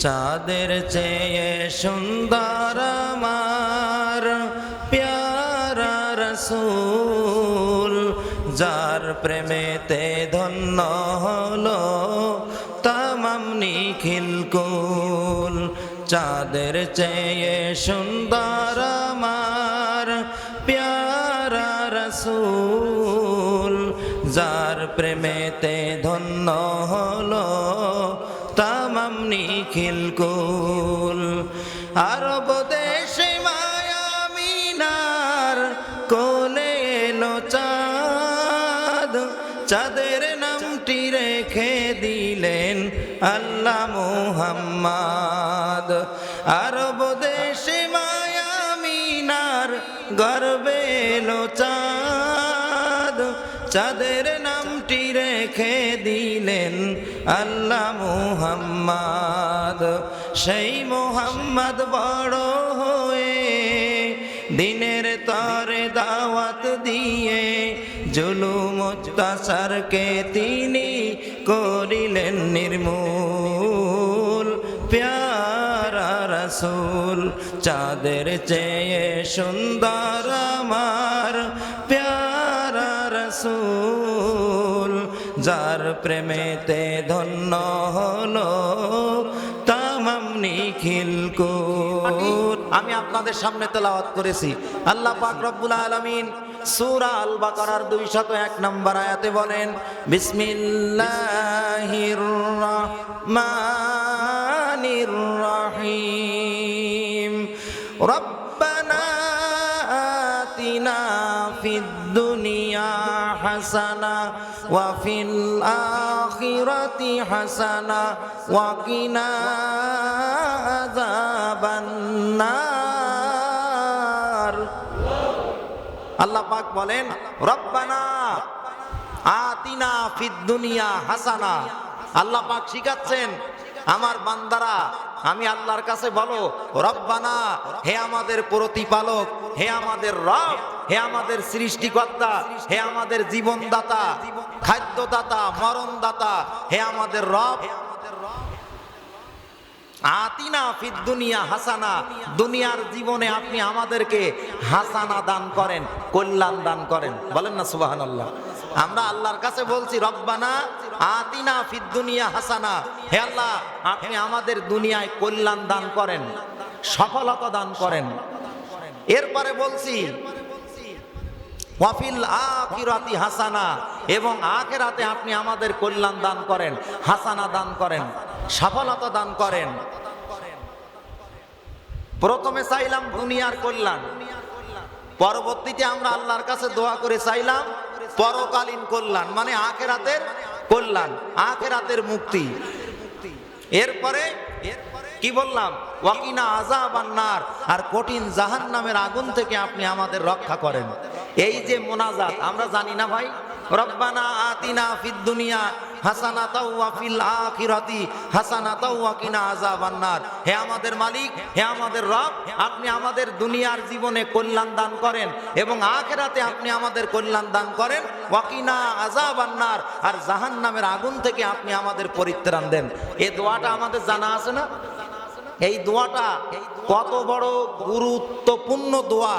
চাঁদের চেয়ে সুন্দর আমার প্যারা রসূল, যার প্রেমেতে ধন্য হলো তামাম নিখিল কুল। চাঁদের চেয়ে সুন্দর আমার প্যারা রসূল, যার প্রেমেতে ধন্য হলো তামাম নিখিল কুল। আরব দেশে মায়া মিনার কোলে এলো চাঁদ, চাঁদের নামটি রেখে দিলেন আল্লাহ মুহাম্মদ। আরব দেশে মায়া মিনার গর্বে এলো চাঁদ, চাঁদের নামটি রেখে দিলেন আল্লাহ মুহাম্মদ। সেই মুহাম্মদ বড় হয়ে দিনের তরে দাওয়াত দিয়ে জুলুম অত্যাচারকে তিনি করিলেন নির্মূল। প্যারা রসূল, চাঁদের চেয়ে সুন্দর আমার প্যারা রসূল, যার প্রেমেতে ধন্য হলো তামাম নিখিল কুল। আমি আপনাদের সামনে তেলাওয়াত করেছি। আল্লাহ পাক রব্বুল আলামিন সূরা আল বাকারার 201 নম্বর আয়াতে বলেন, বিসমিল্লাহির রহমানির রহিম, রব্বানা আতিনা ফিদ দুনিয়া হাসানা ওয়া ফিল আখিরাতি হাসানা ওয়া কিনা আযাবান নার। আল্লাহ পাক বলেন, রব্বানা আতিনা ফিদ দুনিয়া হাসানা। আল্লাহ পাক শিখাচ্ছেন আমার বান্দারা, আমি আল্লাহর কাছে বলো রব্বানা, হে আমাদের প্রতিপালক, হে আমাদের রব, হে আমাদের সৃষ্টিকর্তা, হে আমাদের জীবনদাতা, খাদ্যদাতা, মরণদাতা, হে আমাদের রব, আতিনা ফিদ দুনিয়া হাসানা, দুনিয়ার জীবনে আপনি আমাদেরকে হাসানা দান করেন, কল্যাণ দান করেন। বলেন না সুবহানাল্লাহ। আমরা আল্লাহর কাছে বলছি রব্বানা আতিনা ফিদ দুনিয়া হাসানা, হে আল্লাহ আপনি আমাদের দুনিয়ায় কল্যাণ দান করেন, সফলতা দান করেন। এরপরে বলছি ওয়াফিল আখিরাতি হাসানা, এবং আখিরাতে আপনি আমাদের কল্যাণ দান করেন, হাসানা দান করেন, সফলতা দান করেন। প্রথমে চাইলাম দুনিয়ার কল্যাণ, পরবর্তীতে আমরা আল্লাহর কাছে দোয়া করে চাইলাম পরকালীন কল্যাণ, মানে আখিরাতের কল্যাণ, আখিরাতের মুক্তি। এরপরে কি বললাম, ওয়াকিনা আযাবান নার, আর কঠিন জাহান্নামের আগুন থেকে আপনি আমাদের রক্ষা করেন। এই যে মোনাজাত আমরা জানি না ভাই, রব্বানা আতিনা ফিদ দুনিয়া হাসানাতাও ওয়া ফিল আখিরাতি হাসানাতাও ওয়া কিনা আযাবান নার। হে আমাদের মালিক, হে আমাদের রব, আপনি আমাদের দুনিয়ার জীবনে কল্যাণ দান করেন এবং আখিরাতে আপনি আমাদের কল্যাণ দান করেন, ওয়া কিনা আযাবান নার, আর জাহান্নামের আগুন থেকে আপনি আমাদের পরিত্রাণ দেন। এই দোয়াটা আমাদের জানা আছে না? এই দোয়াটা কত বড় গুরুত্বপূর্ণ দোয়া।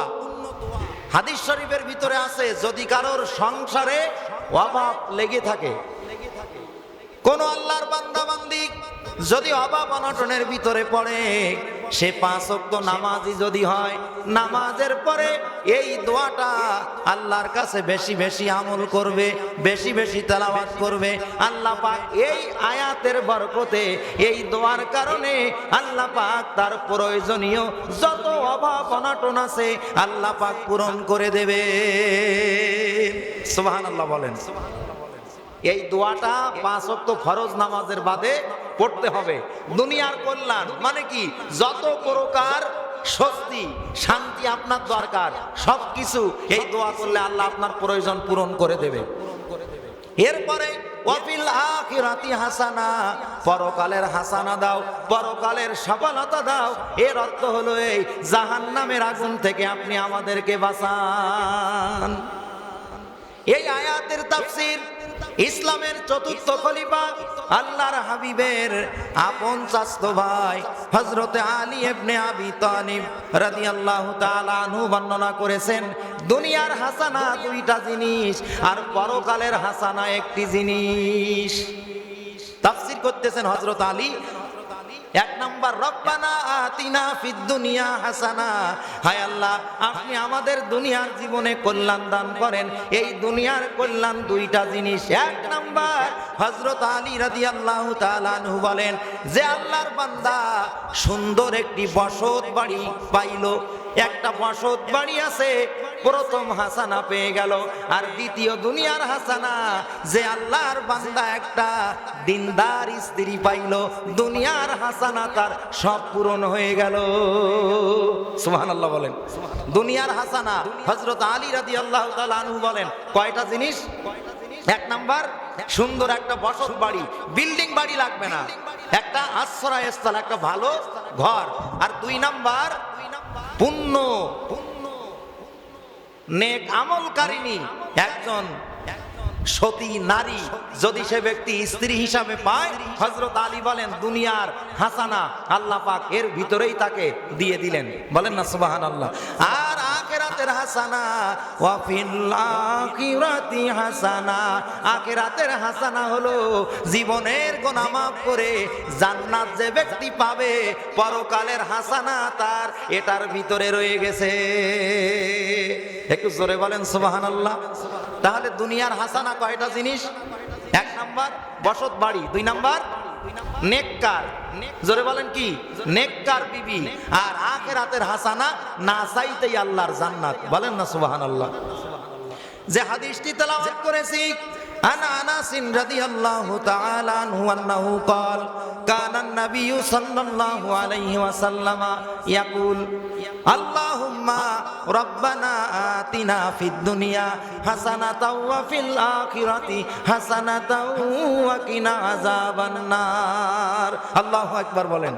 হাদিস শরীফের ভিতরে আছে, যদি কারোর সংসারে অভাব লেগে থাকে, কোন আল্লাহর বান্দা বান্দি যদি অভাব অনটনের ভিতরে পড়ে, সে 5 ওয়াক্ত নামাজি যদি হয়, নামাজের পরে এই দোয়াটা আল্লাহর কাছে বেশি বেশি আমল করবে, বেশি বেশি তেলাওয়াত করবে, আল্লাহ পাক এই আয়াতের বরকতে, এই দোয়ার কারণে আল্লাহ পাক তার প্রয়োজনীয় যত অভাব অনটন আছে আল্লাহ পাক পূরণ করে দেবে। সুবহানাল্লাহ বলেন। এই দোয়াটা 5 ওয়াক্ত ফরজ নামাজের বাদে পড়তে হবে। দুনিয়ার কল্যাণ মানে কি, যত প্রকার স্বস্তি শান্তি আপনার দরকার সবকিছু এই দোয়া করলে আল্লাহ আপনার প্রয়োজন পূরণ করে দেবে। এরপরে ওয়াফিল আখিরাতি হাসানা, পরকালের হাসানা দাও, পরকালের সফলতা দাও। এর অর্থ হলো এই জাহান্নামের আগুন থেকে আপনি আমাদেরকে বাঁচান। এই আয়াতের তাফসীর ইসলামের চতুর্থ খলিফা আল্লাহর হাবিবের আপন চাচতো ভাই হযরতে আলী ইবনে আবি তালিব রাদিয়াল্লাহু তাআলা আনহু বর্ণনা করেছেন, দুনিয়ার হাসানা দুইটা জিনিস আর পরকালের হাসানা একটি জিনিস। তাফসীর করতেছেন হযরত আলী, এক নাম্বার রব্বানা আতিনা ফিদ দুনিয়া হাসানা, হায় আল্লাহ আপনি আমাদের দুনিয়ার জীবনে কল্যাণ দান করেন। এই দুনিয়ার কল্যাণ দুইটা জিনিস। এক নাম্বার হযরত আলী রাদিয়াল্লাহু তাআলা আনহু বলেন যে আল্লাহর বান্দা সুন্দর একটি বসত বাড়ি পাইলো, একটা বসত বাড়ি আছে, প্রথম হাসানা পেয়ে গেল। আর দ্বিতীয় দুনিয়ার হাসানা যে আল্লাহর বান্দা একটা দিনদার স্ত্রী পাইল, দুনিয়ার হাসানা তার সব পূরণ হয়ে গেল। সুবহানাল্লাহ বলেন। দুনিয়ার হাসানা হযরত আলী রাদিয়াল্লাহু তাআলা আনহু বলেন কয়টা জিনিস? এক নাম্বার সুন্দর একটা বসত বাড়ি, বিল্ডিং বাড়ি লাগবে না, একটা আশ্রয়স্থল, একটা ভালো ঘর। আর দুই নাম্বার পুণ্য নেক আমলকারিনী একজন সতী নারী যদি সে ব্যক্তি স্ত্রী হিসাবে পায়, হযরত আলী বলেন দুনিয়ার হাসানা আল্লাহ পাক এর ভিতরেই তাকে দিয়ে দিলেন। বলেন না সুবহানাল্লাহ। আর আখিরাতের হাসানা ওয়া ফিল আখিরাতি হাসানা, আখিরাতের হাসানা হলো জীবনের গুনাহ মাফ করে জান্নাত যে ব্যক্তি পাবে, পরকালের হাসানা তার এটার ভিতরে রয়ে গেছে। একটু জোরে বলেন সুবহানাল্লাহ। তাহলে দুনিয়ার হাসানা কয়টা জিনিস? এক নাম্বার বসত বাড়ি, দুই নাম্বার নেককার, জোরে বলেন কি? নেককার বিবি। আর আখিরাতের হাসানা না চাইতেই আল্লাহর জান্নাত। বলেন না সুবহানাল্লাহ। যে হাদিসটি তেলাওয়াত করেছি عن أنس رضي الله تعالى عنه أنه قال كان النبي صلى الله عليه وسلم يقول اللهم ربنا آتنا في الدنيا حسنة وفي الآخرة حسنة وقنا عذاب النار। الله أكبر বলেন।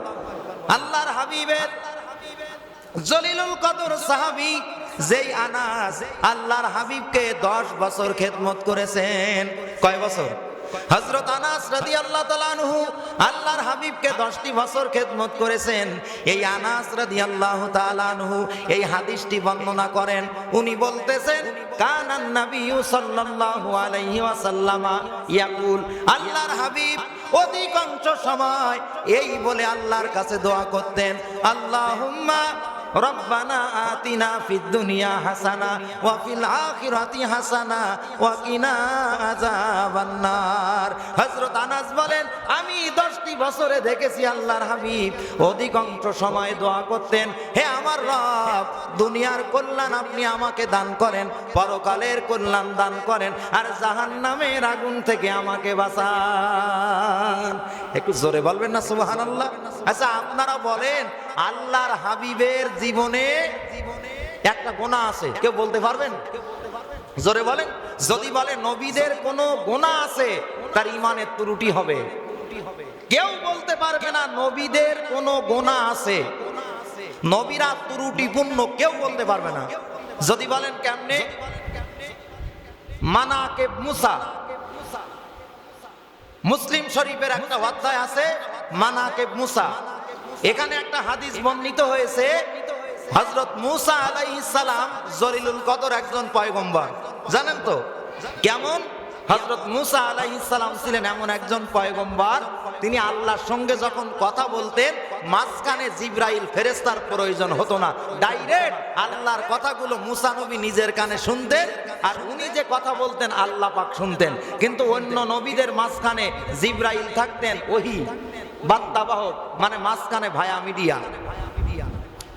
আল্লাহর হাবিবের জলিলুল কদর সাহাবী যেই আনাস আল্লাহর হাবিবকে 10 বছর খেদমত করেছেন। কয় বছর? হযরত আনাস রাদিয়াল্লাহু তাআলা আনহু আল্লাহর হাবিবকে 10টি বছর খেদমত করেছেন। এই আনাস রাদিয়াল্লাহু তাআলা আনহু এই হাদিসটি বর্ণনা করেন। উনি বলতেছেন কানান নাবিয়্যু সাল্লাল্লাহু আলাইহি ওয়াসাল্লাম ইয়াকুল, আল্লাহর হাবিব অধিকাংশ সময় এই বলে আল্লাহর কাছে দোয়া করতেন, আল্লাহুম্মা রব্বানা আতিনা ফিদ দুনিয়া হাসানা ওয়া ফিল আখিরাতি হাসানা ওয়া কিনা আযাবান নার। হযরত আনাস বলেন আমি 10টি বছরে দেখেছি আল্লাহর হাবিব অধিকাংশ সময় দোয়া করতেন, হে আমার রব দুনিয়ার কল্যাণ আপনি আমাকে দান করেন, পরকালের কল্যাণ দান করেন, আর জাহান্নামের আগুন থেকে আমাকে বাঁচান। একটু জোরে বলবেন না সুবহানাল্লাহ। আচ্ছা আপনারা বলেন আল্লাহর হাবিবের জীবনে একটা গুনাহ আছে, কেউ বলতে পারবেন? জোরে বলেন। যদি বলে নবীদের কোনো গুনাহ আছে তার ঈমানের ত্রুটি হবে। কেউ বলতে পারবে না নবীদের কোনো গুনাহ আছে, নবীরা ত্রুটিপূর্ণ, কেউ বলতে পারবে না। যদি বলেন কেমনে? মানাকিব মুসা, মুসলিম শরীফের একটা অধ্যায় আছে মানাকিব মুসা। এখানে একটা হাদিস বর্ণিত হয়েছে হযরত মুসা আলাইহিস সালাম জলিলুল কদর একজন পয়গম্বর, জানেন তো কেমন? হযরত মুসা আলাইহিস সালাম ছিলেন এমন একজন পয়গম্বর, তিনি আল্লাহর সঙ্গে যখন কথা বলতেন মাঝখানে জিবরাইল ফেরেশতার প্রয়োজন হতো না, ডাইরেক্ট আল্লাহর কথাগুলো মুসা নবী নিজের কানে শুনতেন, আর উনি যে কথা বলতেন আল্লাহ পাক শুনতেন। কিন্তু অন্য নবীদের মাঝখানে জিবরাইল থাকতেন, ওহী বার্তাবাহক, মানে মাঝখানে ভায়া মিডিয়া।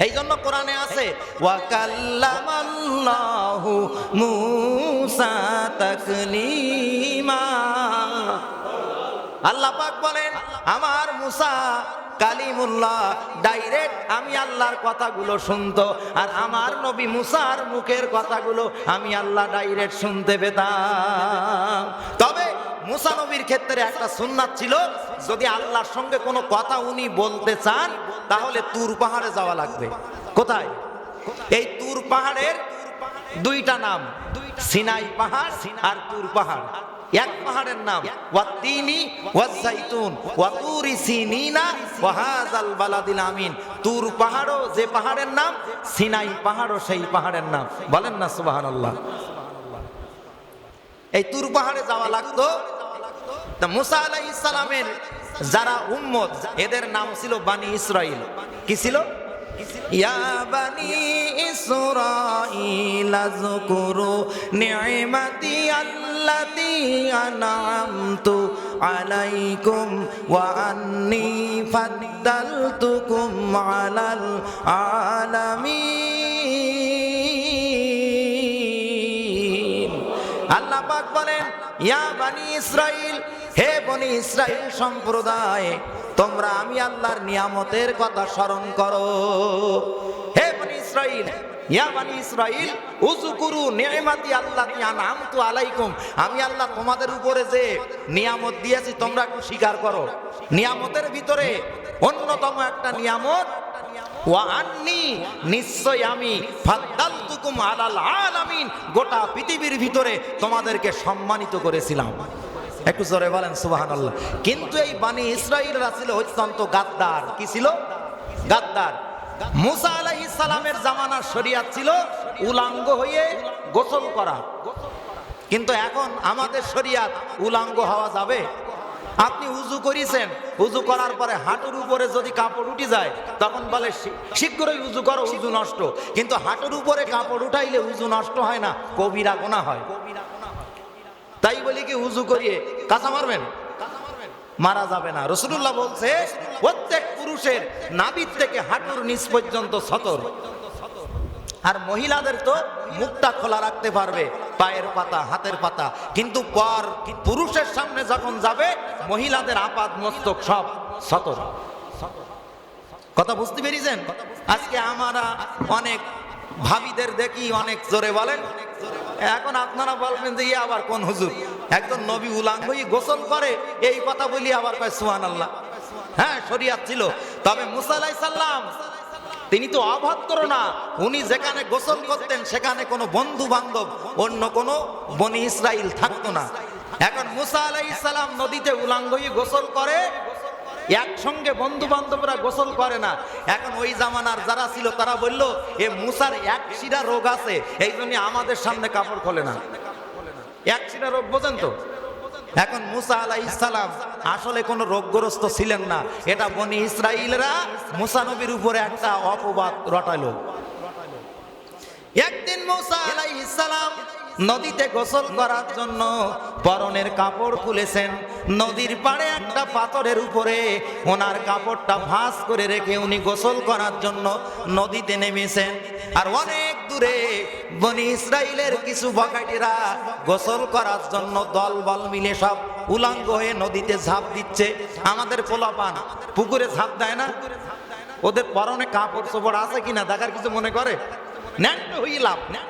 এই জন্য কোরআনে আছে ওয়া কাল্লামাল্লাহু মুসা তাকলিমা। আল্লাহ পাক বলেন আমার মুসা কালিমুল্লাহ, ডাইরেক্ট আমি আল্লাহর কথাগুলো শুনতো, আর আমার নবী মুসার মুখের কথাগুলো আমি আল্লাহ ডাইরেক্ট শুনতে পেতাম। তবে মুসা নবীর ক্ষেত্রে একটা সুন্নাত ছিল, যদি আল্লাহর সঙ্গে কোনো কথা উনি বলতে চান তাহলে তুর পাহাড়ে যাওয়া লাগবে। কোথায়? এই তুর পাহাড়ের দুইটা নাম, সিনাই পাহাড় আর তুর পাহাড়। এক পাহাড়ের নাম ওয়াতিনি ওয়াজাইতুন ওয়া তুরি সিনিনা ওয়া হাযাল বালাদিল আমিন। তুর পাহাড়ও যে পাহাড়ের নাম, সিনাই পাহাড়ও সেই পাহাড়ের নাম। বলেন না সুবহানাল্লাহ। এই তুর পাহাড়ে যাওয়া লাগতো। তা মুসা আলাইহিস সালামের যারা উম্মত, এদের নাম ছিল বানি ইসরাইল। কি ছিল? ইয়া বানি ইসরাইল আযকুরু নি'মাতি আল্লাতী আন'আমতু আলাইকুম ওয়া আন্নী ফাদ্দালতুকুম আলাল আলামিন। আল্লাহ পাক বলেন, ইয়া বানি ইসরাইল, হে বনি ইসরাইল সম্প্রদায়, তোমরা আমি আল্লাহর নিয়ামতের কথা স্মরণ করো। হে বনি ইসরাইল, ইয়া বানি ইসরাইল উযকুরু নি'মাতি আল্লাতী আন'আমতু আলাইকুম, আমি আল্লাহ তোমাদের উপরে যে নিয়ামত দিয়েছি তোমরা একটু স্বীকার করো। নিয়ামতের ভিতরে অন্যতম একটা নিয়ামত ওয়া আন্নী, নিশ্চয় আমি ফাদ্দালতুকুম আলাল আলামিন, গোটা পৃথিবীর ভিতরে তোমাদেরকে সম্মানিত করেছিলাম। একটু জোরে বলেন সুবহানাল্লাহ। কিন্তু এই বানি ইসরাইলরা ছিল অত্যন্ত গাদ্দার। কি ছিল? গাদ্দার। মুসা আলাইহিস সালামের জামানার শরিয়াত ছিল উলাঙ্গ হয়ে গোসল করা, কিন্তু এখন আমাদের শরিয়াত উলাঙ্গ হওয়া যাবে? আপনি উজু করেছেন, উজু করার পরে হাঁটুর উপরে যদি কাপড় উঠে যায় তখন বলে শীঘ্রই উজু করো, উজু নষ্ট। কিন্তু হাঁটুর উপরে কাপড় উঠাইলে উজু নষ্ট হয় না, কবিরা গুনাহ হয়। তাই বলি কি উজু করিয়ে কাঁচা মারবেন? মারা যাবে না। রাসূলুল্লাহ বলছে প্রত্যেক পুরুষের নাভির থেকে হাঁটুর নিচ পর্যন্ত সতর। আর মহিলাদের তো মুখটা খোলা রাখতে পারবে, পায়ের পাতা, হাতের পাতা, কিন্তু পর পুরুষের সামনে যখন যাবে মহিলাদের আপাদ মস্তক সব সতর। কথা বুঝতে পেরেছেন? আজকে আমরা অনেক ভাবিদের দেখি অনেক জোরে বলেন। এখন আপনারা বলবেন যে আবার কোন হুজুর, একজন নবী উলাঙ্গই গোসল করে, এই কথা বলি আবার কয় সুবহানাল্লাহ। হ্যাঁ, শরিয়াত ছিল। তবে মুসা আলাইহিস সালাম তিনি তো অভদ্র না, উনি যেখানে গোসল করতেন সেখানে কোনো বন্ধু বান্ধব অন্য কোনো বনি ইসরাইল থাকতো না। এখন মুসা আলাইহিস সালাম নদীতে উলাঙ্গই গোসল করে, একসঙ্গে বন্ধু বান্ধবরা গোসল করে না। এখন ওই জামানার যারা ছিল তারা বলল এ মুসার এক শিরা রোগ আছে, এই জন্য আমাদের সামনে কাপড় খোলে না। এক শিরা রোগ বোঝেন তো? এখন মুসা আলাইহিস সালাম আসলে কোনো রোগগ্রস্ত ছিলেন না, এটা বনি ইসরাইলরা মুসা নবীর উপরে একটা অপবাদ রটাইল। একদিন মুসা আলাইহিস সালাম নদীতে গোসল করার জন্য পরনের কাপড় খুলেছেন। নদীর পাড়ে একটা পাথরের উপরে ওনার কাপড়টা ভাঁজ করে রেখে উনি গোসল করার জন্য নদীতে নেমেছেন। আর অনেক দূরে বনি ইসরাইলের কিছু বখাটেরা গোসল করার জন্য দল বল মিলে সব উলাঙ্গ হয়ে নদীতে ঝাঁপ দিচ্ছে। আমাদের পোলাপান পুকুরে ঝাঁপ দেয় না, ওদের পরনে কাপড় চোপড় আছে কিনা দেখার কিছু মনে করে? ন্যাংটো হই লাভ না।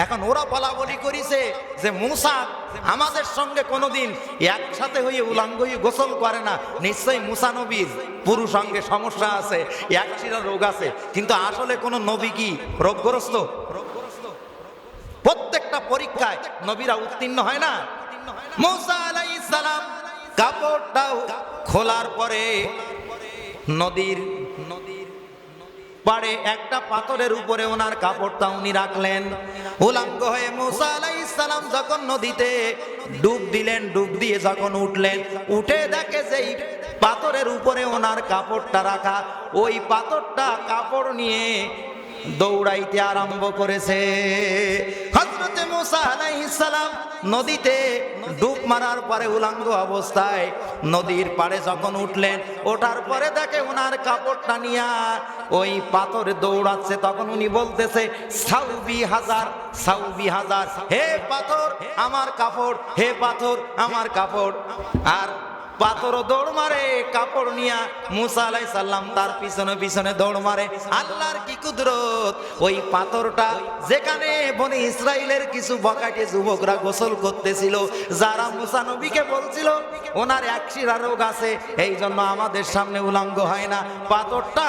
এখন ওরা বলা বলি করিছে যে মুসা আমাদের সঙ্গে কোনোদিন একসাথে হয়ে উলাঙ্গ হয়ে গোসল করে না, নিশ্চয়ই মুসা নবীর পুরুষ অঙ্গে সমস্যা আছে, এক শিরা রোগ আছে। কিন্তু আসলে কোন নবী কি রোগগ্রস্ত? প্রত্যেকটা পরীক্ষায় নবীরা উত্তীর্ণ হয় না। মুসা আলাইহিস সালাম কাপড়টা খোলার পরে নদীর পাড়ে একটা পাথরের উপরে ওনার কাপড়টা উনি রাখলেন। উলাঙ্গ হয়ে মুসা আলাইহিস সালাম যখন নদীতে ডুব দিলেন, ডুব দিয়ে যখন উঠলেন, উঠে দেখে যে পাথরের উপরে ওনার কাপড়টা রাখা, ওই পাথরটা কাপড় নিয়ে দৌড়াইতে আরম্ভ করেছে। হযরতে মুসা আলাইহিস সালাম নদীতে ডুব মারার পরে উলাঙ্গ অবস্থায় নদীর পাড়ে যখন উঠলেন, ওঠার পরে দেখে ওনার কাপড়টা নিয়ে ওই পাথরে দৌড়াচ্ছে। তখন উনি বলতেছে সাউবি হাজার, সাউবি হাজার, হে পাথর আমার কাপড়, হে পাথর আমার কাপড়। আর পাথরও দৌড় মারে, কাপড় নিয়া মুসা আলাইহিস সালাম তার পিছনে পিছনে দৌড় মারে। আল্লাহর কি কুদরত, ওই পাথরটা যেখানে বনি ইসরাইলের কিছু বকাটে যুবকরা গোসল করতেছিল, যারা মুসা নবীকে বলছিল ওনার এক শিরা রোগ আছে, এই জন্য আমাদের সামনে উলঙ্গ হয় না, পাথরটা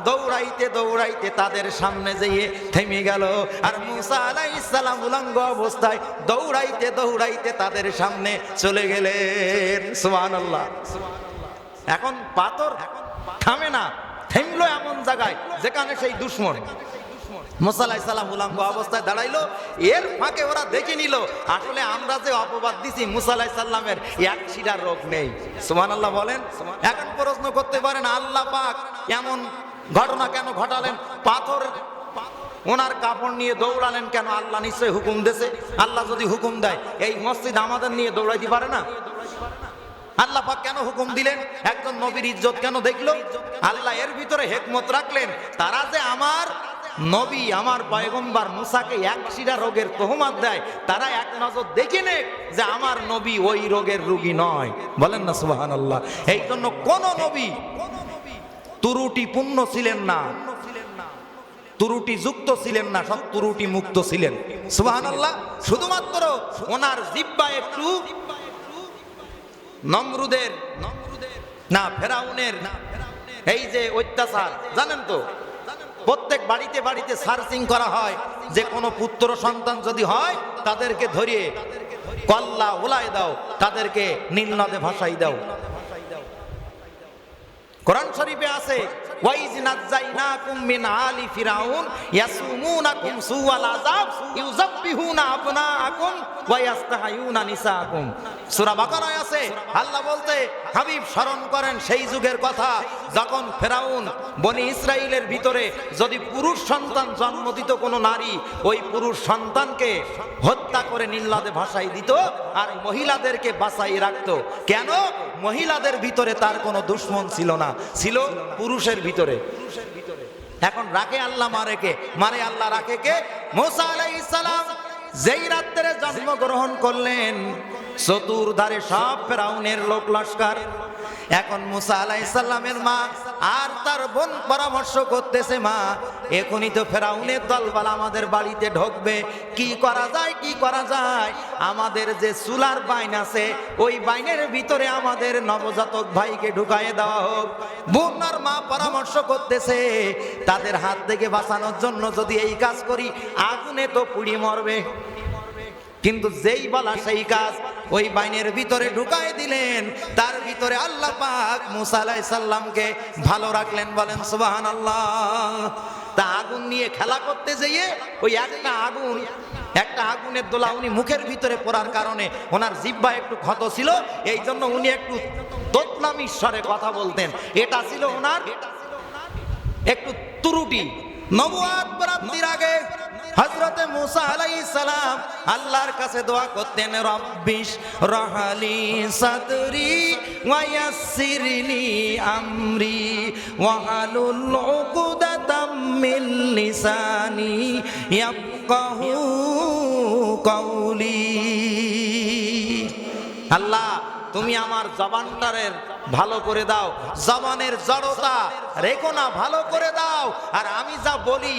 দৌড়াইতে দৌড়াইতে তাদের সামনে যেয়ে থেমে গেল। আর মুসা আলাইহিস সালাম উলঙ্গ অবস্থায় দৌড়াইতে দৌড়াইতে তাদের সামনে চলে গেলেন। সুবহানাল্লাহ। এখন পাথর থামে না, থেমলো এমন জায়গায় যেখানে সেই দুশমন। মুসা আলাইহিস সালাম উলঙ্গ অবস্থায় দাঁড়াইলো, এর ফাঁকে ওরা দেখে নিল আসলে আমরা যে অপবাদ দিছি মুসা আলাইহিস সালামের এক শিরার রোগ নেই। সুবহানাল্লাহ বলেন। এখন প্রশ্ন করতে পারেন আল্লাহ পাক এমন ঘটনা কেন ঘটালেন? পাথর ওনার কাপড় নিয়ে দৌড়ালেন কেন? আল্লাহ নিশ্চয়ই হুকুম দিয়েছে। আল্লাহ যদি হুকুম দেয় এই মসজিদ আমাদের নিয়ে দৌড়াইতে পারে না? আল্লাহ পাক কেন হুকুম দিলেন? একজন নবীর ইজ্জত কেন দেখলো? আল্লাহ এর ভিতরে হিকমত রাখলেন, তারা যে আমার নবী আমার পয়গম্বর মুসাকে এক শিরা রোগের তহমত দেয়, তারা এক নজর দেখে নেক যে আমার নবী ওই রোগের রোগী নয়। বলেন না সুবহানাল্লাহ। এই জন্য কোন নবী ত্রুটিপূর্ণ ছিলেন না, ত্রুটি যুক্ত ছিলেন না, সব ত্রুটি মুক্ত ছিলেন। সুবহানাল্লাহ। শুধুমাত্র ওনার জিহ্বা একটু নমরুদের না ফেরাউনের এই যে অত্যাচার, জানেন তো প্রত্যেক বাড়িতে বাড়িতে সার্চিং করা হয় যে কোনো পুত্র সন্তান যদি হয় তাদেরকে ধরিয়ে কল্লা উলাই দাও, তাদেরকে নীল নদে ভাসাই দাও। কোরআন শরীফে আছে ওয়াইজ নাযাইনাকুম মিন আলি ফিরাউন ইয়াসুমুনাকুম সুআল আযাব ইউযাব্বিহুনা আবনাআকুম ওয়া ইয়াস্তাহায়ুনা নিসাআকুম। সূরা বাকারায় আছে আল্লাহ বলতে হাবিব স্মরণ করেন সেই যুগের কথা যখন ফেরাউন বনি ইসরাইলের ভিতরে যদি পুরুষ সন্তান জন্ম দিত কোনো নারী, ওই পুরুষ সন্তানকে হত্যা করে নীল নদে ভাসাই দিত আর মহিলাদেরকে বাঁচাই রাখতো। কেন? মহিলাদের ভিতরে তার কোনো দুশমন ছিল না, ছিল পুরুষের ভিতরে। এখন রাখে আল্লাহ মারে আল্লাহ রাখে কে? মুসা আলাইহিস সালাম যেই রাত্রে জন্মগ্রহণ করলেন চতুর্ধারে সব ফেরাউনের লোক লস্কর। এখন মুসা আলাইহিস সালামের মা আর তার বোন পরামর্শ করতেছে, মা এখনই তো ফেরাউনের দলবল আমাদের বাড়িতে ঢুকবে, কি করা যায় কি করা যায়? আমাদের যে চুলার বাইন আছে ওই বাইনের ভিতরে আমাদের নবজাতক ভাইকে ঢুকাইয়ে দেওয়া হোক। বোন আর মা পরামর্শ করতেছে তাদের হাত থেকে বাঁচানোর জন্য যদি এই কাজ করি আগুনে তো পুড়ি মরবে। কিন্তু যেই বলা সেই কাজ, ওই বাইনের ভিতরে ঢুকাই দিলেন, তার ভিতরে আল্লাহ পাক মুসা আলাইহিস সালামকে ভালো রাখলেন। বলেন সুবহানাল্লাহ। তা আগুন নিয়ে খেলা করতে যেয়ে ওই একটা আগুনের দোলা উনি মুখের ভিতরে পড়ার কারণে ওনার জিহ্বা একটু ক্ষত ছিল, এই জন্য উনি একটু তোতলামি স্বরে কথা বলতেন। এটা ছিল ওনার একটু ত্রুটি। নবুয়ত প্রাপ্তির আগে হযরতে মুসা আলাইহিস সালাম আল্লাহর কাছে দোয়া করতেন, রব্বিশ রাহলি সাদরি ওয়া ইয়াসসিরলি আমরি ওয়াহলুল উকদাতাম মিন লিসানি ইয়াফকাহু কওলি। আল্লাহ তুমি আমার জবানটারের ভালো করে দাও, জবানের জড়তা রেখো না, ভালো করে দাও। আর আমি যা বলি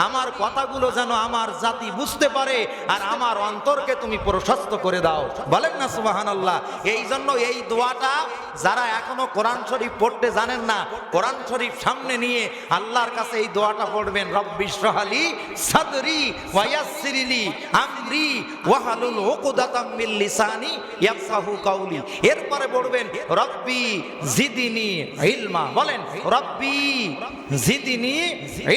আমার কথাগুলো যেন আমার জাতি বুঝতে পারে, আর আমার অন্তরকে তুমি প্রশস্ত করে দাও। বলেন না সুবহানাল্লাহ। এই জন্য এই দোয়াটা যারা এখনো কোরআন শরীফ পড়তে জানেন না, কোরআন শরীফ সামনে নিয়ে আল্লাহর কাছে এই দোয়াটা পড়বেন, রব্বিশ রাহলি সাদরি ওয়া ইয়াসসিরলি আমরি ওয়াহলুল উকদাতাম মিন লিসানি ইয়াফকাহু কওলি। এরপরে পড়বেন রব্বি জিদনি ইলমা। বলেন রব্বি জিদনি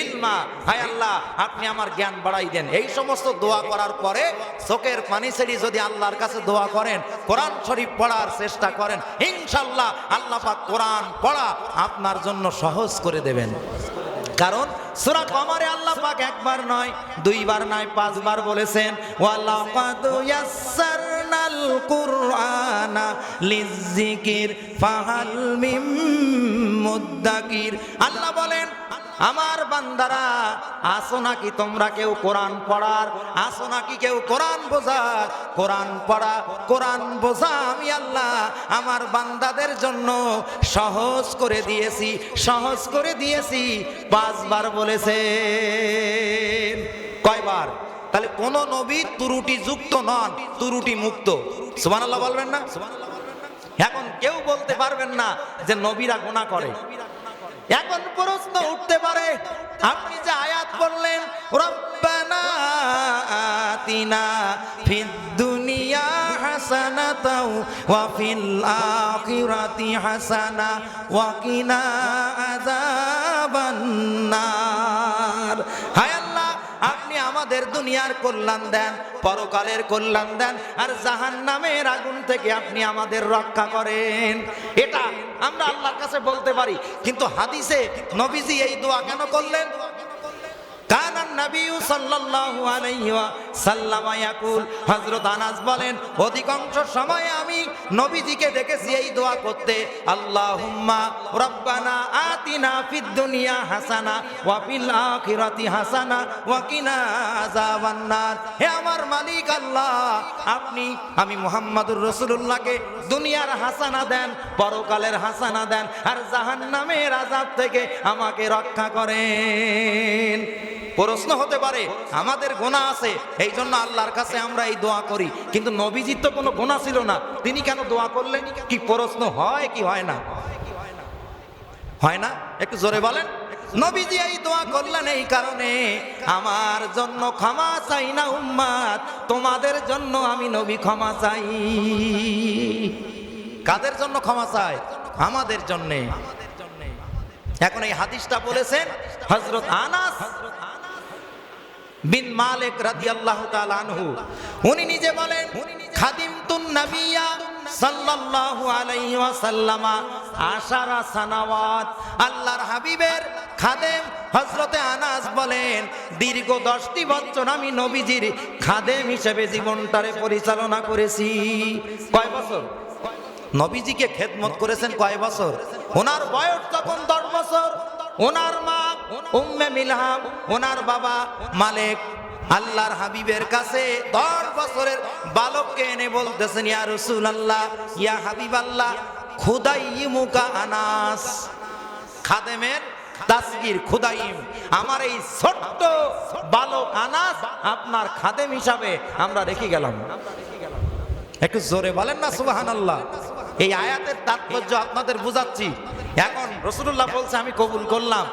ইলমা, হায় আল্লাহ আপনি আমার জ্ঞান বাড়াই দেন। এই সমস্ত দোয়া করার পরে চোখের পানি ছেড়ে যদি আল্লাহর কাছে দোয়া করেন, কোরআন শরীফ পড়ার চেষ্টা করেন, ইনশাআল্লাহ আল্লাহ পাক কোরআন পড়া আপনার জন্য সহজ করে দেবেন। কারণ সূরা কমারে আল্লাহ পাক একবার নয়, দুইবার নয়, 5 বার বলেছেন ওয়ালাকাদ ইয়াসসারনাল কুরআনা লিযিকির ফাহাল মিন মুদ্দাকির। আল্লাহ বলেন আমার বান্দারা, আসো নাকি তোমরা কেউ কোরআন পড়ার, আসো নাকি কেউ কোরআন বোঝার? কোরআন পড়া, কোরআন বোঝা আমি আল্লাহ আমার বান্দাদের জন্য সহজ করে দিয়েছি, সহজ করে দিয়েছি। 5 বার বলেছেন। কয়বার? তাহলে কোন নবী ত্রুটি যুক্ত নন, ত্রুটি মুক্ত। সুবহানাল্লাহ বলবেন না? এখন কেউ বলতে পারবেন না যে নবীরা গুনাহ করে। এখন প্রশ্ন উঠতে পারে, আপনি যে আয়াত বললেন রব্বানা আতিনা ফিদ দুনিয়া হাসানাতাও ওয়া ফিল আখিরাতি হাসানা ওয়া কিনা আযাবান নার। হায় আল্লাহ, আপনি আমাদের দুনিয়ার কল্যাণ দেন, পরকালের কল্যাণ দেন, আর জাহান্নামের আগুন থেকে আপনি আমাদের রক্ষা করেন। এটা আমরা আল্লাহর কাছে বলতে পারি, কিন্তু হাদিসে নবীজি এই দোয়া কেন করলেন? কানান নবী সাল্লাল্লাহু আলাইহি ওয়াসাল্লাম ইয়াকুল, হযরত আনাস বলেন অধিকাংশ সময় আমি নবীজিকে দেখেছি এই দোয়া করতে, আল্লাহুম্মা রাব্বানা আতিনা ফিদ দুনিয়া হাসানা ওয়া ফিল আখিরাতি হাসানা ওয়া কিনা আযাবান নার। হে আমার মালিক আল্লাহ, আপনি আমি মুহাম্মদুর রাসূলুল্লাহকে দুনিয়ার হাসানা দেন, পরকালের হাসানা দেন, আর জাহান্নামের আযাব থেকে আমাকে রক্ষা করেন। প্রশ্ন হতে পারে আমাদের গুনাহ আছে, এই জন্য আল্লাহর কাছে আমরা এই দোয়া করি, কিন্তু নবীজির তো কোনো গুনাহ ছিল না, তিনি কেন দোয়া করলেন? কি প্রশ্ন হয় কি হয় না? হয় না? একটু জোরে বলেন। নবীজি এই দোয়া করলেন এই কারণে, আমার জন্য ক্ষমা চাই না উম্মাত, তোমাদের জন্য আমি নবী ক্ষমা চাই। কাদের জন্য ক্ষমা চাই? আমাদের জন্য। এখন এই হাদিসটা বলেছেন হযরত আনাস বিন মালিক রাদিয়াল্লাহু তাআলা আনহু। উনি নিজে বলেন খাদিমতুন নবিয়্যা সাল্লাল্লাহু আলাইহি ওয়াসাল্লামা 10 সানাওয়াত। আল্লাহর হাবিবের খাদেম হযরতে আনাস বলেন দীর্ঘ 10টি বছর আমি নবীজির খাদেম হিসেবে জীবনটারে পরিচালনা করেছি। কয় বছর? নবীজিকে খেদমত করেছেন কয় বছর? ওনার বয়স তখন 10 বছর। ওনার মা উম্মে মিলহাম, ওনার বাবা মালিক আল্লাহর হাবিবের কাছে 10 বছরের বালককে এনে বলতেছেন, ইয়া রাসূলুল্লাহ, ইয়া হাবিবাল্লাহ, খুদাইমুকা আনাস। খাদেমের তাসগীর খুদাইম, আমার এই ছোট্ট বালক আনাস আপনার খাদেম হিসাবে আমরা রেখে গেলাম। একটু জোরে বলেন না সুবহানাল্লাহ। এই আয়াতের তাৎপর্য আপনাদের বুঝাচ্ছি। এখন রাসূলুল্লাহ বলছে আমি কবুল করলাম,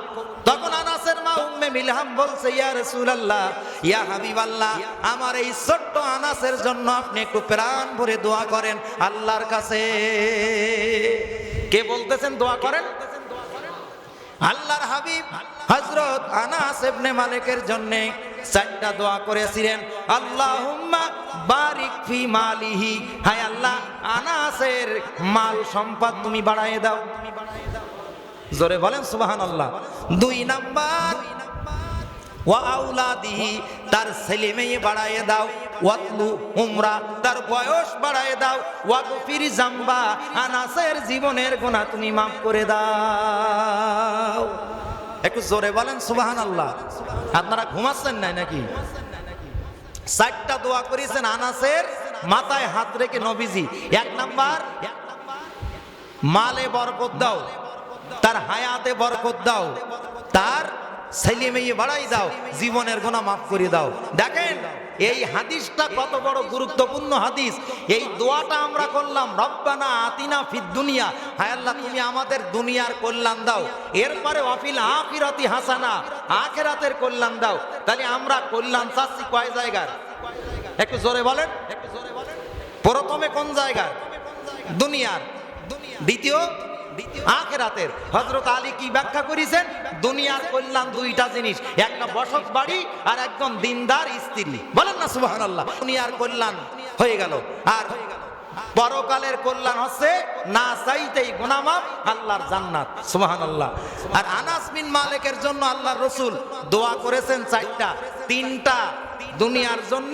তখন আনাসের মা উম্মে মিলহাম বলছে, ইয়া রাসূলুল্লাহ, ইয়া হাবিবাল্লাহ, আমার এই ছোট্ট আনাসের জন্য আপনি একটু প্রাণ ভরে দোয়া করেন আল্লাহর কাছে। কে বলতেছেন দোয়া করেন? আল্লাহর হাবিব হযরত আনাস ইবনে মালিকের জন্য 4টা দোয়া করেছিলেন। আল্লাহুম্মা বারিক ফি মালিহি, হায় আল্লাহ আনাসের মাল সম্পদ তুমি বাড়ায় দাও। জোরে বলেন সুবহানাল্লাহ। 2 নাম্বার ওয়া আউলাদিহি, তার ছেলে মেয়ে বাড়ায় দাও। ওয়াতলু উমরা, তার বয়স বাড়ায় দাও। ওয়াগফির জামবা, আনাসের জীবনের গুনাহ তুমি মাফ করে দাও। একটু জোরে বলেন সুবহানাল্লাহ। আপনারা ঘুমাচ্ছেন না নাকি? 4টা দোয়া করেছেন আনাসের মাথায় হাত রেখে নবীজি। 1 নাম্বার, মালে বরকত দাও, তার হায়াতে বরকত দাও, তার ছেলে মেয়ে বাড়াই দাও, জীবনের গুনাহ মাফ করে দাও। দেখেন এই হাদিসটা কত বড় গুরুত্বপূর্ণ হাদিস। এই দোয়াটা আমরা করলাম, রব্বানা আতিনা ফিদ দুনিয়া, হায় আল্লাহ তুমি আমাদের দুনিয়ার কল্যাণ দাও, এরপরে ওয়াফিল আখিরাতি হাসানা, আখিরাতের কল্যাণ দাও। তাহলে আমরা কল্যাণ চাচ্ছি কয় জায়গার? একটু জোরে বলেন। প্রথমে কোন জায়গার? দুনিয়ার। দ্বিতীয় আখিরাতের। হযরত আলী কি ব্যাখ্যা করেছেন? দুনিয়ার কল্যাণ 2টা জিনিস, একটা বসত বাড়ি আর একজন দিনদার স্ত্রী। বলেন না সুবহানাল্লাহ। দুনিয়ার কল্যাণ হয়ে গেল, আর পরকালের কল্যাণ হচ্ছে না চাইতেই গুনাহ মাফ, আল্লাহর জান্নাত। সুবহানাল্লাহ। আর আনাস বিন মালিকের জন্য আল্লাহর রাসূল দোয়া করেছেন 4টা, 3টা দুনিয়ার জন্য,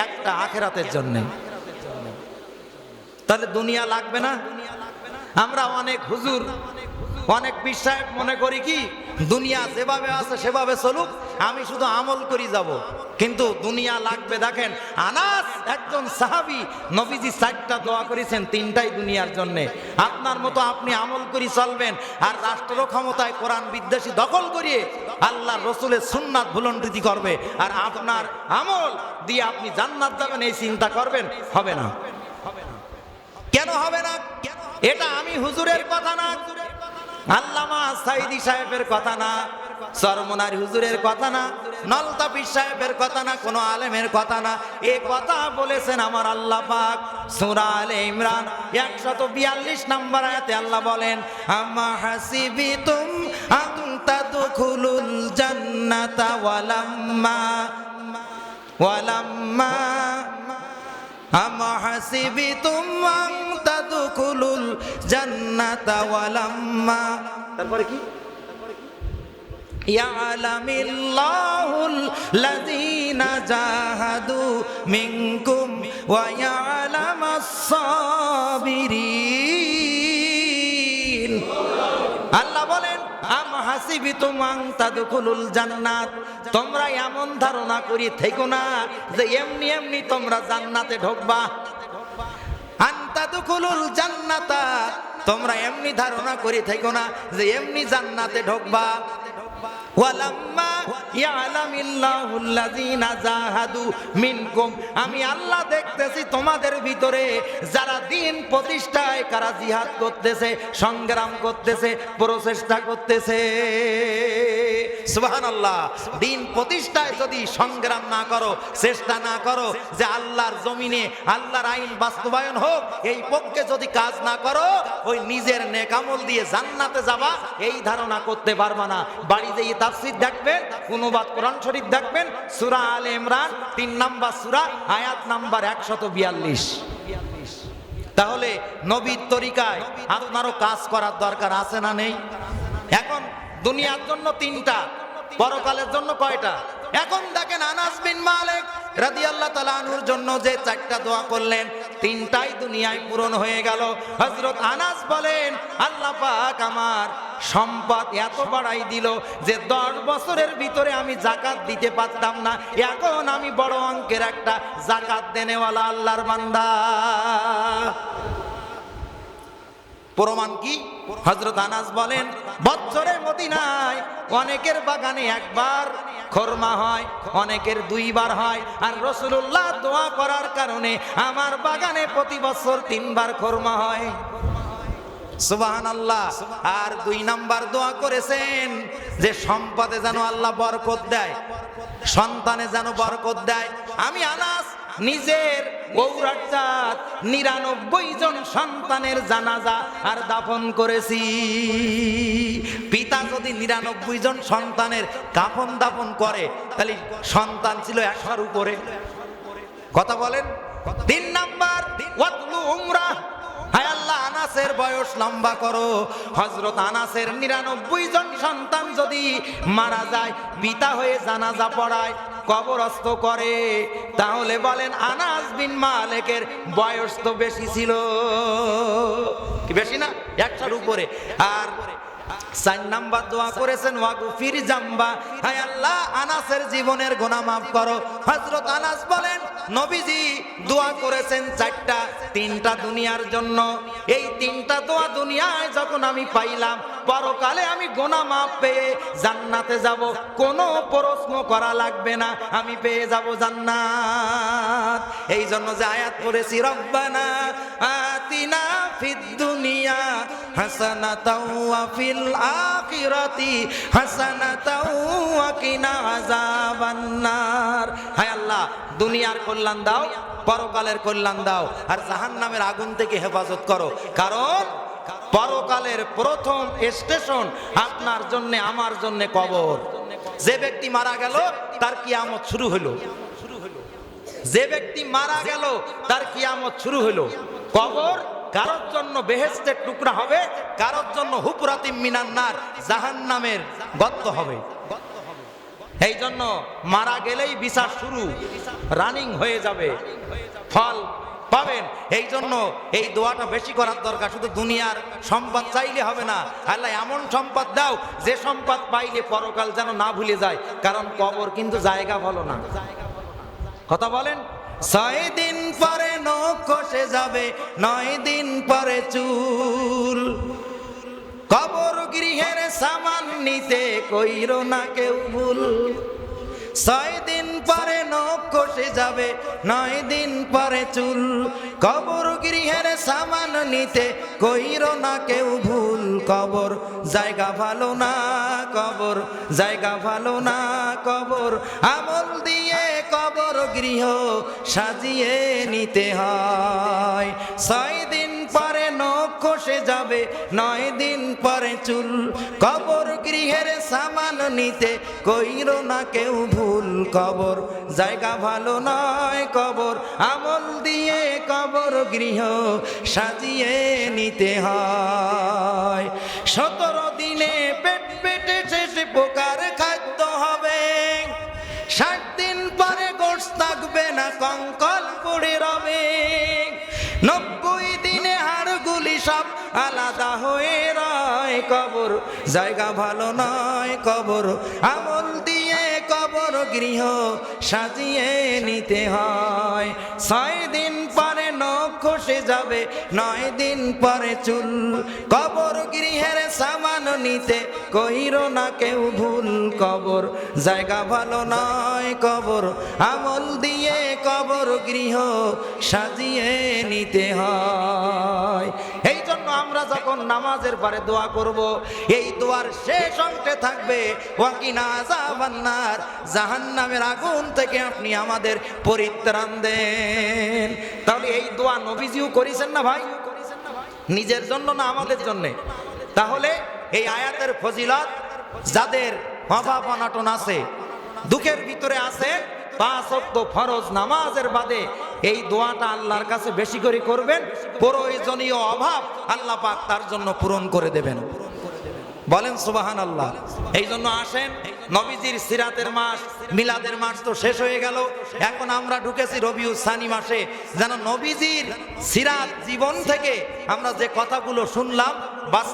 1টা আখিরাতের জন্য। তাহলে দুনিয়া লাগবে না? আমরা অনেক হুজুর, অনেক পীর সাহেব মনে করি কি দুনিয়া যেভাবে আছে সেভাবে চলুক, আমি শুধু আমল করি যাব। কিন্তু দুনিয়া লাগবে। দেখেন আনাস একজন সাহাবী, নবীজি 4টা দোয়া করেছেন, 3টাই দুনিয়ার জন্য। আপনার মতো আপনি আমল করি চলবেন, আর রাষ্ট্র ক্ষমতায় কোরআন বিদ্বেষী দখল করিয়ে আল্লাহর রসুলের সুন্নাত ভুলন্ডৃতি করবে, আর আপনার আমল দিয়ে আপনি জান্নাত যাবেন এই চিন্তা করবেন, হবে না। কেন হবে না? এটা আমি হুজুরের কথা না, আল্লামা সাইদি সাহেবের কথা না, চরমনার হুজুরের কথা না, নলতাপি সাহেবের কথা না, কোন আলেমের কথা না। এই কথা বলেছেন আমার আল্লাহ পাক সূরা আলে ইমরান 142 নম্বর আয়াতে আল্লাহ বলেন, আম্মা হাসিবিতুম আন তাদখুলুল জান্নাতা ওয়ালাম্মা আম্মা হাসিবিতুম আন তাদখুলুল জান্নাতা ওয়ালাম্মা, তারপরে কি, ইয়ালামিল্লাহুল লাযীনা জাহাদু মিনকুম ওয়া ইয়ালামাস সাবিরিন। আল্লাহ বলেন, আম হাসিবিতুম আন তাদখুলুল জান্নাত, তোমরা এমন ধারণা করি থেকো না যে এমনি এমনি তোমরা জান্নাতে ঢুকবা। আন তাদখুলুল জান্নাতা, তোমরা এমনি ধারণা করি থেকো না যে এমনি জান্নাতে ঢুকবা। ওয়ালাম্মা ইয়ালামিল্লাহুল লাযীনা জাহাদু মিনকুম, আমি আল্লাহ দেখতেছি তোমাদের ভিতরে যারা দ্বীন প্রতিষ্ঠায় কারা জিহাদ করতেছে, সংগ্রাম করতেছে, প্রচেষ্টা করতেছে। সুবহানাল্লাহ। দ্বীন প্রতিষ্ঠায় যদি সংগ্রাম না করো, চেষ্টা না করো যে আল্লাহর জমিনে আল্লাহর আইন বাস্তবায়ন হোক, এই পক্ষে যদি কাজ না করো, ওই নিজের নেক আমল দিয়ে জান্নাতে যাবা, এই ধারণা করতে পারবা না। বাড়ি যেয়ে তাফসীর দেখবেন, অনুবাদ কোরআন শরীফ দেখবেন, সূরা আলে ইমরান 3 নম্বর সূরা আয়াত নাম্বার 142। তাহলে নবীর তরিকায় আপনারও কাজ করার দরকার আছে না নেই? এখন দুনিয়ার জন্য 3টা, পরকালের জন্য কয়টা? এখন দেখেন আনাস বিন মালিক রাদিয়াল্লাহু তাআলা আনহুর জন্য যে 4টা দোয়া করলেন, 3টাই দুনিয়ায় পূরণ হয়ে গেল। হযরত আনাস বলেন, আল্লাহ পাক আমার সম্পদ এত বাড়াই দিল যে 10 বছরের ভিতরে আমি যাকাত দিতে পারতাম না, এখন আমি বড় অঙ্কের একটা যাকাত দেনেওয়ালা আল্লাহর বান্দা। প্রমাণ কি? হযরত আনাস বলেন, বছরে মদিনায় অনেকের বাগানে একবার খরমা হয়, অনেকের 2 বার হয়, আর রাসূলুল্লাহ দোয়া করার কারণে আমার বাগানে প্রতি বছর 3 বার খরমা হয়। সুবহানাল্লাহ। আর 2 নাম্বার দোয়া করেছেন যে সম্পদে যেন আল্লাহ বরকত দেয়, সন্তানে যেন বরকত দেয়। আমি আনাস নিজের ঔরজাত 99 জন সন্তানের জানাজা আর দাফন করেছি। পিতা যদি 99 জন সন্তানের কাফন দাফন করে, তাহলে সন্তান ছিল 100-র উপরে। কথা বলেন। 3 নাম্বার ওয়াতলু উমরাহ, হায় আল্লাহ আনাসের বয়স লম্বা করো। হযরত আনাসের 99 জন সন্তান যদি মারা যায়, পিতা হয়ে জানাজা পড়ায়, কবরস্থ করে, তাহলে বলেন আনাস বিন মালিকের বয়স তো বেশি ছিল, কি বেশি না? 100-র উপরে। আর 4 নাম্বার দোয়া করেছেন ওয়াগফির জামবা, হায় আল্লাহ আনাসের জীবনের গুনাহ মাফ করো। হযরত আনাস বলেন, নবীজি দোয়া করেছেন 4টা, 3টা দুনিয়ার জন্য। এই 3টা দোয়া দুনিয়ায় যখন আমি পাইলাম, পরকালে আমি গুনাহ মাফ পেয়ে জান্নাতে যাব, কোনো প্রশ্ন করা লাগবে না, আমি পেয়ে যাব জান্নাত। এই জন্য যে আয়াত পড়েছি, রব্বানা আতিনা ফিদ দুনিয়া হাসানাতাও ওয়া ফিল আখিরাতি হাসানাতাও ওয়া কিনা আযাবান্নার। হায় আল্লাহ দুনিয়ার কল্যাণ দাও, পরকালের কল্যাণ দাও, আর জাহান্নামের আগুন থেকে হেফাজত করো। কারণ পরকালের প্রথম স্টেশন আপনার জন্য আমার জন্য কবর। যে ব্যক্তি মারা গেল তার কিয়ামত শুরু হলো, যে ব্যক্তি মারা গেল তার কিয়ামত শুরু হলো। কবর কারোর জন্য বেহেশতের টুকরা হবে, কারোর জন্য হুফরাতিম মিনান নার, জাহান্নামের গর্ত হবে। এই জন্য মারা গেলেই বিচার শুরু, রানিং হয়ে যাবে। ফল পাবেন। এই জন্য এই দোয়াটা বেশি করার দরকার। শুধু দুনিয়ার সম্পদ চাইলে হবে না, আল্লাহ এমন সম্পদ দাও যে সম্পদ পাইলে পরকাল যেন না ভুলে যায়, কারণ কবর কিন্তু জায়গা ভালো না। কথা বলেন। 6 দিন পরে নখ খসে যাবে, 9 দিন পরে চুল, কবর গৃহের সামান নিতে কইরো না কেউ ভুল। 6 দিন পরে নখ খসে যাবে, 9 দিন পরে চুল, কবর গৃহের সামান নিতে কইরো না কেউ ভুল। কবর জায়গা ভালো না, কবর জায়গা ভালো না, কবর আমল দিয়ে কবর গৃহ সাজিয়ে নিতে হয়। 6 দিন পরে নখ খসে যাবে, 9 দিন পরে চুল, কবর গৃহের সামান নিতে কইরো না কেউ ভুল। কবর জায়গা ভালো নয়, কবর আমল দিয়ে কবর গৃহ সাজিয়ে নিতে হয়। 17 দিনে পেট পেটে শেষে পোকার খাদ্য হবে, 60 দিন পরে গোশত থাকবে না, কঙ্কাল পড়ে রবে, 90 দিনে হাড়গুলি সব আলাদা হয়ে রয়। কবর জায়গা ভালো নয়, কবর আমল দিয়ে কবর গৃহ সাজিয়ে নিতে হয়। 6 দিন পরে নখ খসে যাবে, 9 দিন পরে চুল, কবর গৃহের সামান নিতে কইরো না কেউ ভুল। কবর জায়গা ভালো নয়, কবর আমল দিয়ে কবর গৃহ সাজিয়ে নিতে হয়। এই জন্য আমরা যখন নামাজের পরে দোয়া করব, এই দোয়ার শেষ অংশে থাকবে ওয়াকিনা আযাবান্নার, জাহান্নামের আগুন থেকে আপনি আমাদের পরিত্রাণ দেন। তাহলে এই দোয়া নবীজিও করেছেন না ভাই? নিজের জন্য না আমাদের জন্য? তাহলে এই আয়াতের ফজিলত, যাদের অভাব অনাটন আছে, দুঃখের ভিতরে আছে, 5 ওয়াক্ত ফরজ নামাজের বাদে এই দোয়াটা আল্লাহর কাছে বেশি করে করবেন, প্রয়োজনীয় অভাব আল্লাহ পাক তার জন্য পূরণ করে দেবেন। বলেন সুবহানাল্লাহ। এই জন্য আসেন, নবীজির সিরাতের মাস, মিলাদের মাস তো শেষ হয়ে গেল, এখন আমরা ঢুকেছি রবিউল সানি মাসে। যেন নবীজির সিরাত জীবন থেকে আমরা যে কথাগুলো শুনলাম, বাস